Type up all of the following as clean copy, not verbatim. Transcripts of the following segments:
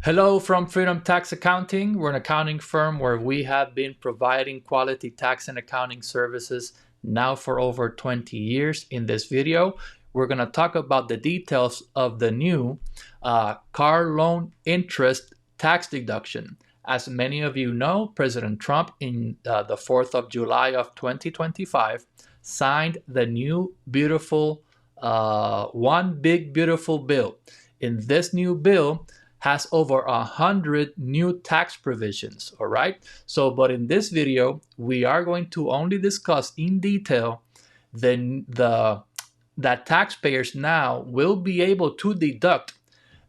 Hello from Freedom Tax Accounting. We're an accounting firm where we have been providing quality tax and accounting services now for over 20 years. In this video, we're going to talk about the details of the new car loan interest tax deduction. As many of you know, President Trump in the 4th of July of 2025 signed the new beautiful One Big Beautiful Bill. In this new bill, has over 100 new tax provisions, all right? But in this video, we are going to only discuss in detail that taxpayers now will be able to deduct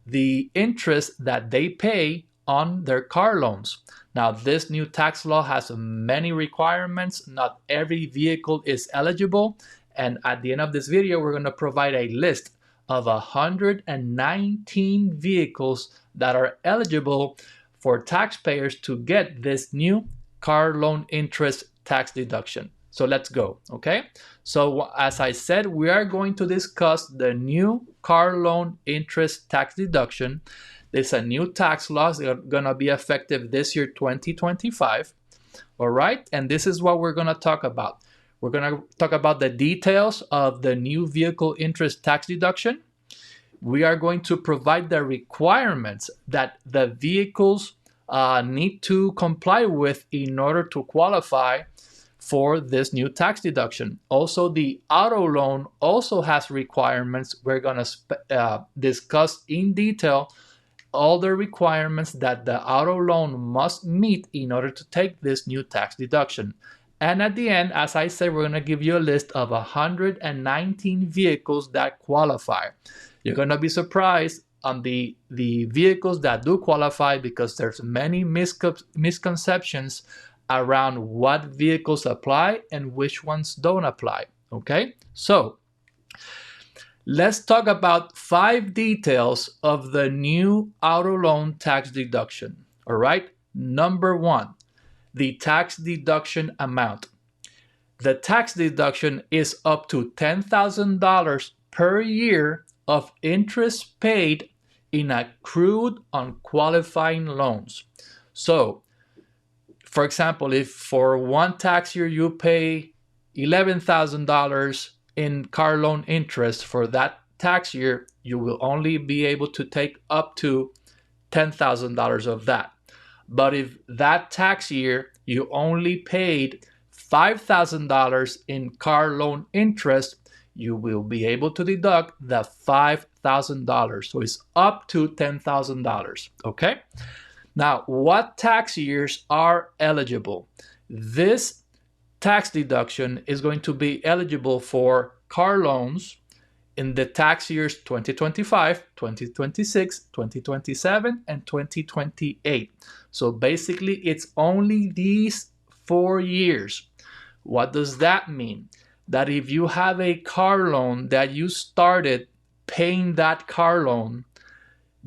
the interest that they pay on their car loans. Now, this new tax law has many requirements. Not every vehicle is eligible. And at the end of this video, we're going to provide a list of 119 vehicles that are eligible for taxpayers to get this new car loan interest tax deduction. So let's go, okay? So as I said, we are going to discuss the new car loan interest tax deduction. There's a new tax law that's gonna be effective this year, 2025, all right? And this is what we're gonna talk about. We're going to talk about the details of the new vehicle interest tax deduction. We are going to provide the requirements that the vehicles need to comply with in order to qualify for this new tax deduction. Also, the auto loan also has requirements. We're going to discuss in detail all the requirements that the auto loan must meet in order to take this new tax deduction. And at the end, as I said, we're going to give you a list of 119 vehicles that qualify. You're going to be surprised on the vehicles that do qualify because there's many misconceptions around what vehicles apply and which ones don't apply, okay? So let's talk about 5 details of the new auto loan tax deduction, all right? Number 1. The tax deduction amount. The tax deduction is up to $10,000 per year of interest paid in accrued on qualifying loans. So, for example, if for one tax year you pay $11,000 in car loan interest for that tax year, you will only be able to take up to $10,000 of that. But if that tax year you only paid $5,000 in car loan interest, you will be able to deduct the $5,000. So it's up to $10,000, okay? Now, what tax years are eligible? This tax deduction is going to be eligible for car loans in the tax years 2025, 2026, 2027, and 2028. So basically, it's only these 4 years. What does that mean? That if you have a car loan that you started paying that car loan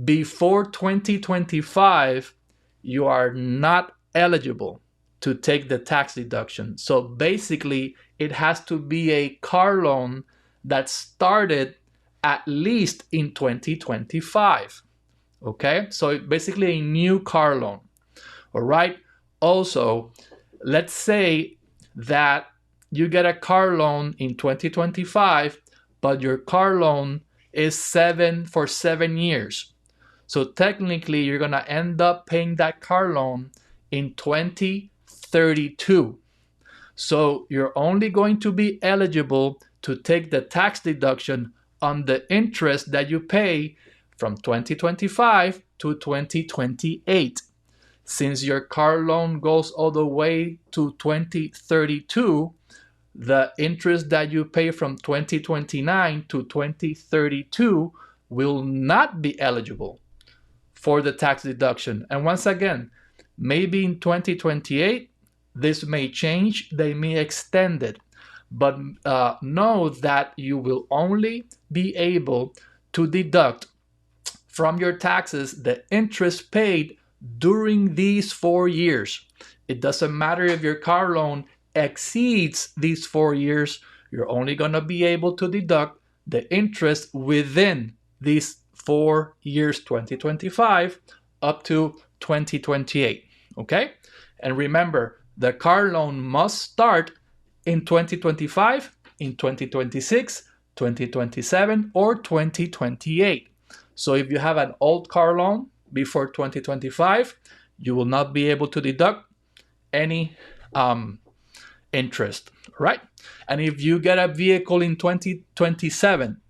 before 2025, you are not eligible to take the tax deduction. So basically, it has to be a car loan that started at least in 2025, okay? So basically a new car loan, all right? Also, let's say that you get a car loan in 2025, but your car loan is for 7 years. So technically, you're gonna end up paying that car loan in 2032. So you're only going to be eligible to take the tax deduction on the interest that you pay from 2025 to 2028. Since your car loan goes all the way to 2032, the interest that you pay from 2029 to 2032 will not be eligible for the tax deduction. And once again, maybe in 2028, this may change, they may extend it. But know that you will only be able to deduct from your taxes the interest paid during these 4 years. It doesn't matter if your car loan exceeds these 4 years, you're only going to be able to deduct the interest within these 4 years, 2025, up to 2028, okay? And remember, the car loan must start in 2025, in 2026, 2027, or 2028. So if you have an old car loan before 2025, you will not be able to deduct any interest, right? And if you get a vehicle in 2027,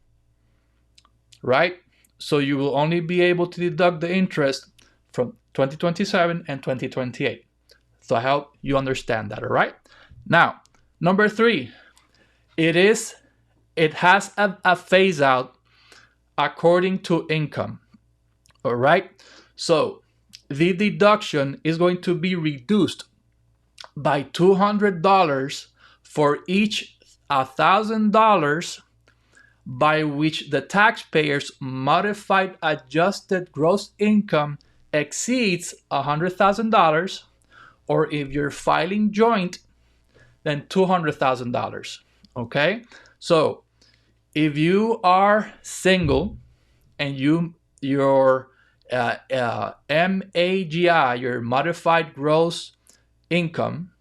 right? So you will only be able to deduct the interest from 2027 and 2028. So I hope you understand that, all right? Now, number 3, it has a phase out according to income, all right? So the deduction is going to be reduced by $200 for each $1,000 by which the taxpayer's modified adjusted gross income exceeds $100,000, or if you're filing joint, then $200,000. Okay, so if you are single and your MAGI, your modified gross income,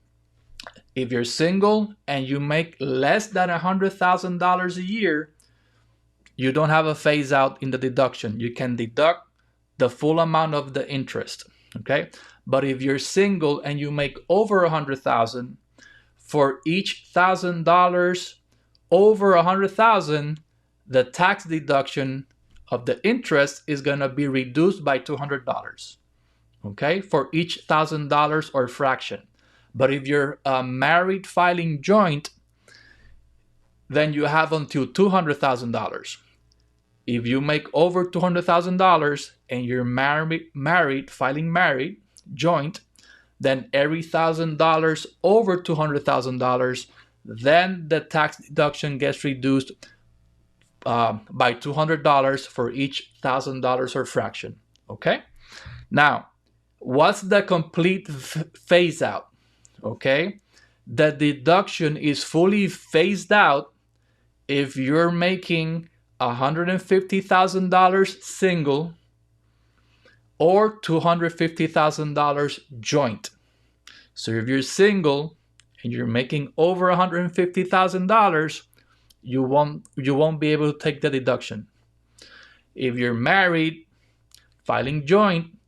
if you're single and you make less than $100,000 a year, you don't have a phase out in the deduction. You can deduct the full amount of the interest, okay? But if you're single and you make over $100,000, for each $1,000 over $100,000, the tax deduction of the interest is gonna be reduced by $200, okay? For each $1,000 or fraction. But if you're married filing joint, then you have until $200,000. If you make over $200,000 and you're married filing married joint, then every $1,000 over $200,000, then the tax deduction gets reduced by $200 for each $1,000 or fraction. Okay. Now, what's the complete phase out? Okay, the deduction is fully phased out if you're making $150,000 single or $250,000 joint. So if you're single and you're making over $150,000, you won't be able to take the deduction. If you're married, filing joint,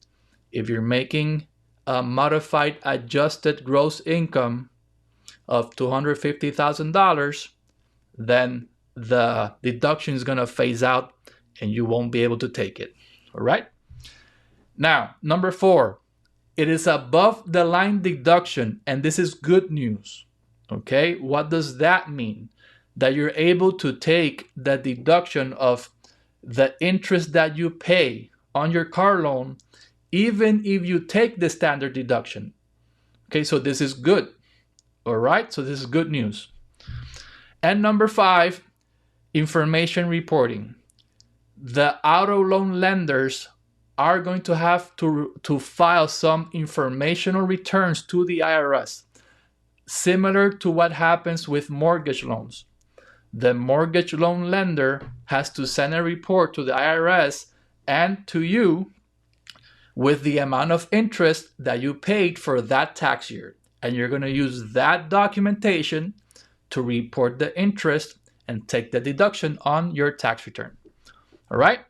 if you're making a modified adjusted gross income of $250,000, then the deduction is going to phase out and you won't be able to take it. All right. Now, number 4, it is above the line deduction, and this is good news. Okay. What does that mean? That you're able to take the deduction of the interest that you pay on your car loan, even if you take the standard deduction. Okay, so this is good. All right, so this is good news. And number 5, information reporting. The auto loan lenders are going to have to file some informational returns to the IRS, similar to what happens with mortgage loans. The mortgage loan lender has to send a report to the IRS and to you with the amount of interest that you paid for that tax year. And you're going to use that documentation to report the interest and take the deduction on your tax return. All right.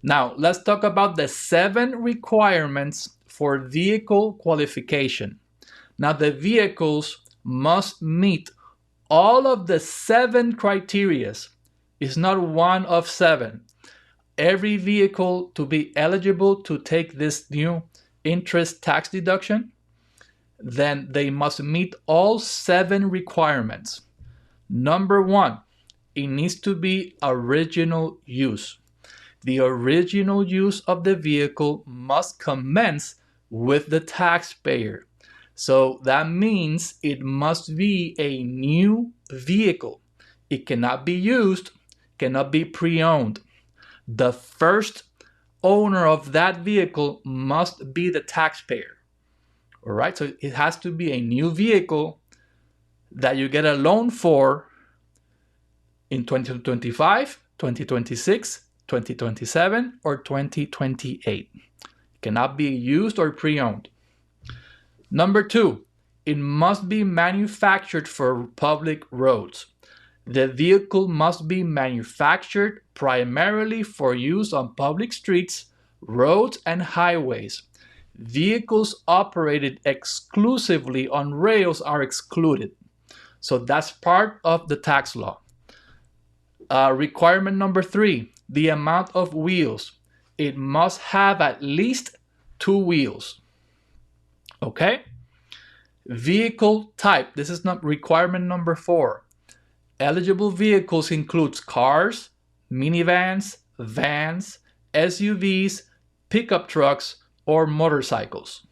Now, let's talk about the 7 requirements for vehicle qualification. Now, the vehicles must meet all of the 7 criteria. It's not one of 7. Every vehicle to be eligible to take this new interest tax deduction, then they must meet all 7 requirements. Number 1, it needs to be original use. The original use of the vehicle must commence with the taxpayer. So that means it must be a new vehicle. It cannot be used, cannot be pre-owned. The first owner of that vehicle must be the taxpayer. All right, so it has to be a new vehicle that you get a loan for in 2025, 2026, 2027, or 2028. cannot be used or pre-owned. Number 2, it must be manufactured for public roads. The vehicle must be manufactured primarily for use on public streets, roads, and highways. Vehicles operated exclusively on rails are excluded. So that's part of the tax law. Requirement number 3, the amount of wheels. It must have at least 2 wheels. Okay? Vehicle type. This is not requirement number 4. Eligible vehicles includes cars, minivans, vans, SUVs, pickup trucks, or motorcycles.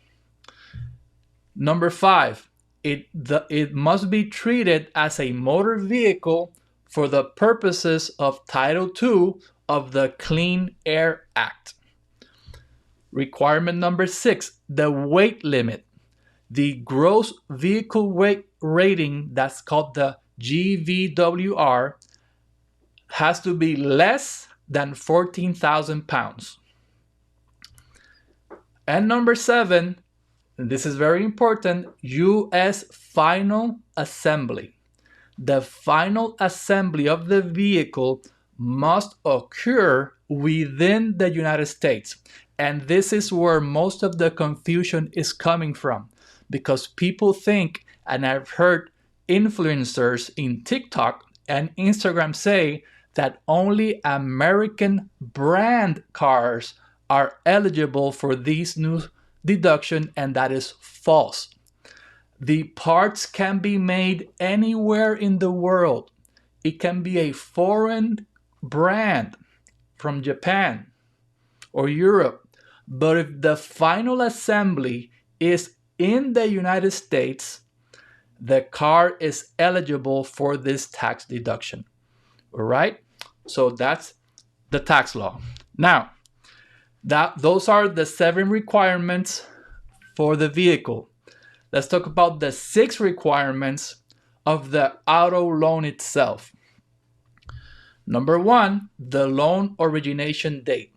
Number 5, it must be treated as a motor vehicle for the purposes of Title II of the Clean Air Act. Requirement number 6, the weight limit. The gross vehicle weight rating, that's called the GVWR, has to be less than 14,000 pounds. And number 7, and this is very important, U.S. final assembly. The final assembly of the vehicle must occur within the United States. And this is where most of the confusion is coming from, because people think, and I've heard influencers in TikTok and Instagram say that only American brand cars are eligible for these new deduction, and that is false. The parts can be made anywhere in the world. It can be a foreign brand from Japan or Europe, but if the final assembly is in the United States, the car is eligible for this tax deduction. All right? So that's the tax law. Now, those are the 7 requirements for the vehicle. Let's talk about the 6 requirements of the auto loan itself. Number 1, the loan origination date.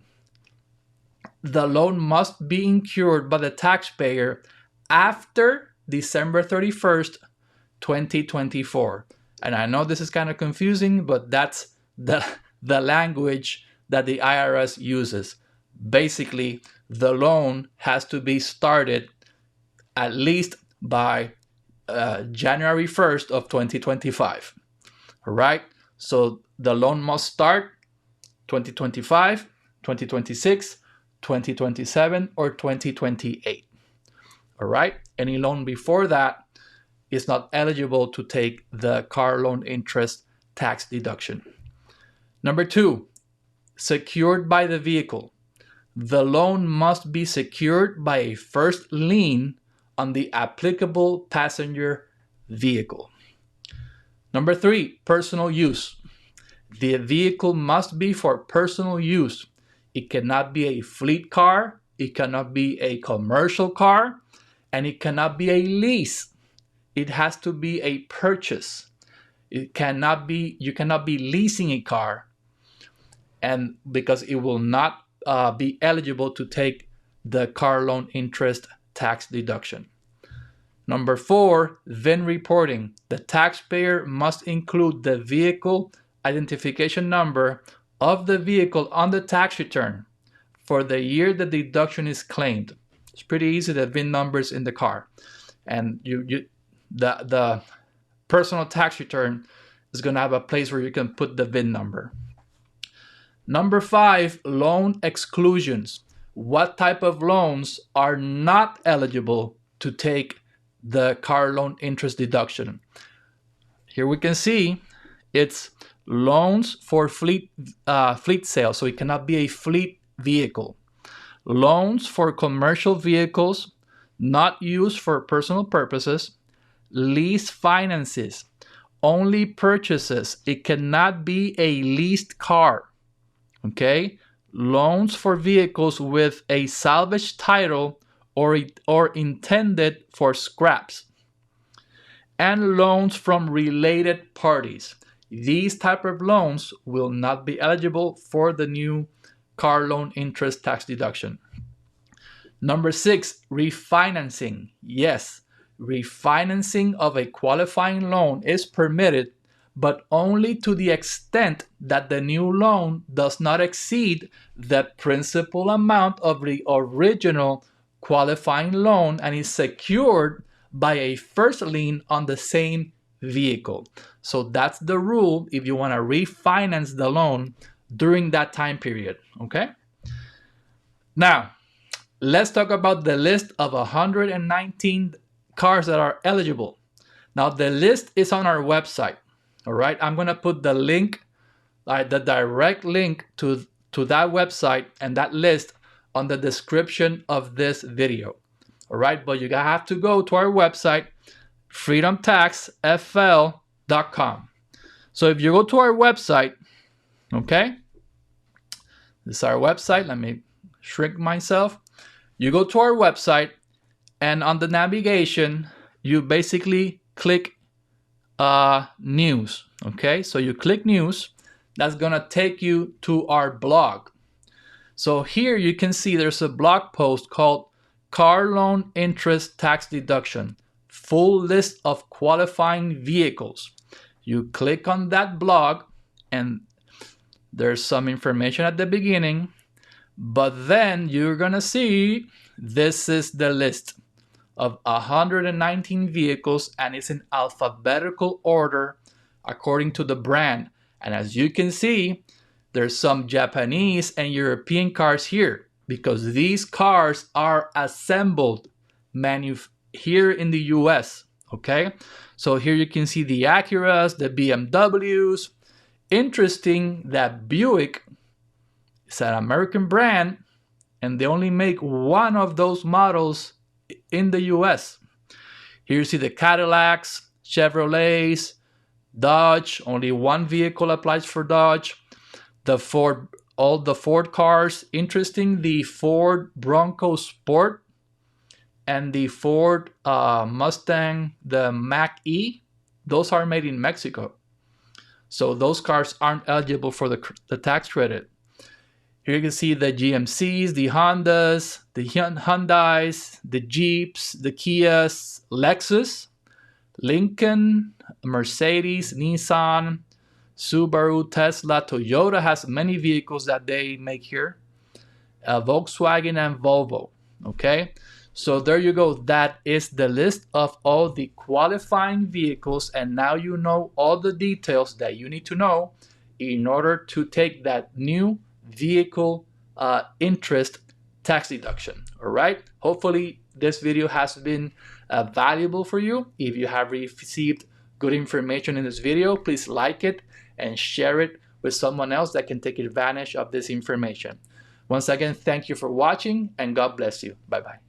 The loan must be incurred by the taxpayer after December 31st, 2024. And I know this is kind of confusing, but that's the language that the IRS uses. Basically, the loan has to be started at least by January 1st of 2025. All right? So the loan must start 2025, 2026, 2027, or 2028. All right? Any loan before that is not eligible to take the car loan interest tax deduction. Number 2, secured by the vehicle. The loan must be secured by a first lien on the applicable passenger vehicle. Number 3, personal use. The vehicle must be for personal use. It cannot be a fleet car, it cannot be a commercial car, and it cannot be a lease. It has to be a purchase. You cannot be leasing a car, and because it will not be eligible to take the car loan interest tax deduction. Number 4, VIN reporting. The taxpayer must include the vehicle identification number of the vehicle on the tax return for the year the deduction is claimed. It's pretty easy, the VIN numbers in the car. And the personal tax return is going to have a place where you can put the VIN number. Number 5, loan exclusions. What type of loans are not eligible to take the car loan interest deduction? Here we can see it's loans for fleet sales, so it cannot be a fleet vehicle. Loans for commercial vehicles not used for personal purposes. Lease finances, only purchases. It cannot be a leased car. Okay? Loans for vehicles with a salvage title or intended for scraps. And loans from related parties. These type of loans will not be eligible for the new car loan interest tax deduction. Number 6, refinancing. Yes, refinancing of a qualifying loan is permitted, but only to the extent that the new loan does not exceed the principal amount of the original qualifying loan and is secured by a first lien on the same vehicle. So that's the rule if you want to refinance the loan during that time period, okay? Now, let's talk about the list of 119 cars that are eligible. Now, the list is on our website, all right? I'm going to put the link, the direct link to that website and that list on the description of this video, all right? But you have to go to our website, FreedomTaxFL.com. So if you go to our website, okay, this is our website. Let me shrink myself. You go to our website, and on the navigation, you basically click news. Okay, so you click news. That's gonna take you to our blog. So here you can see there's a blog post called Car Loan Interest Tax Deduction, full list of qualifying vehicles. You click on that blog, and there's some information at the beginning, but then you're gonna see this is the list of 119 vehicles, and it's in alphabetical order according to the brand. And as you can see, there's some Japanese and European cars here because these cars are assembled here in the US, okay? So here you can see the Acuras, the BMWs. Interesting that Buick is an American brand and they only make one of those models in the US. Here you see the Cadillacs, Chevrolets, Dodge, only one vehicle applies for Dodge. The Ford, all the Ford cars. Interesting, the Ford Bronco Sport and the Ford Mustang, the Mach-E, those are made in Mexico. So those cars aren't eligible for the tax credit. Here you can see the GMCs, the Hondas, the Hyundais, the Jeeps, the Kias, Lexus, Lincoln, Mercedes, Nissan, Subaru, Tesla, Toyota has many vehicles that they make here, Volkswagen and Volvo, okay? So there you go. That is the list of all the qualifying vehicles, and now you know all the details that you need to know in order to take that new vehicle interest tax deduction. All right, hopefully this video has been valuable for you. If you have received good information in this video, please like it and share it with someone else that can take advantage of this information. Once again, thank you for watching, and God bless you. Bye bye.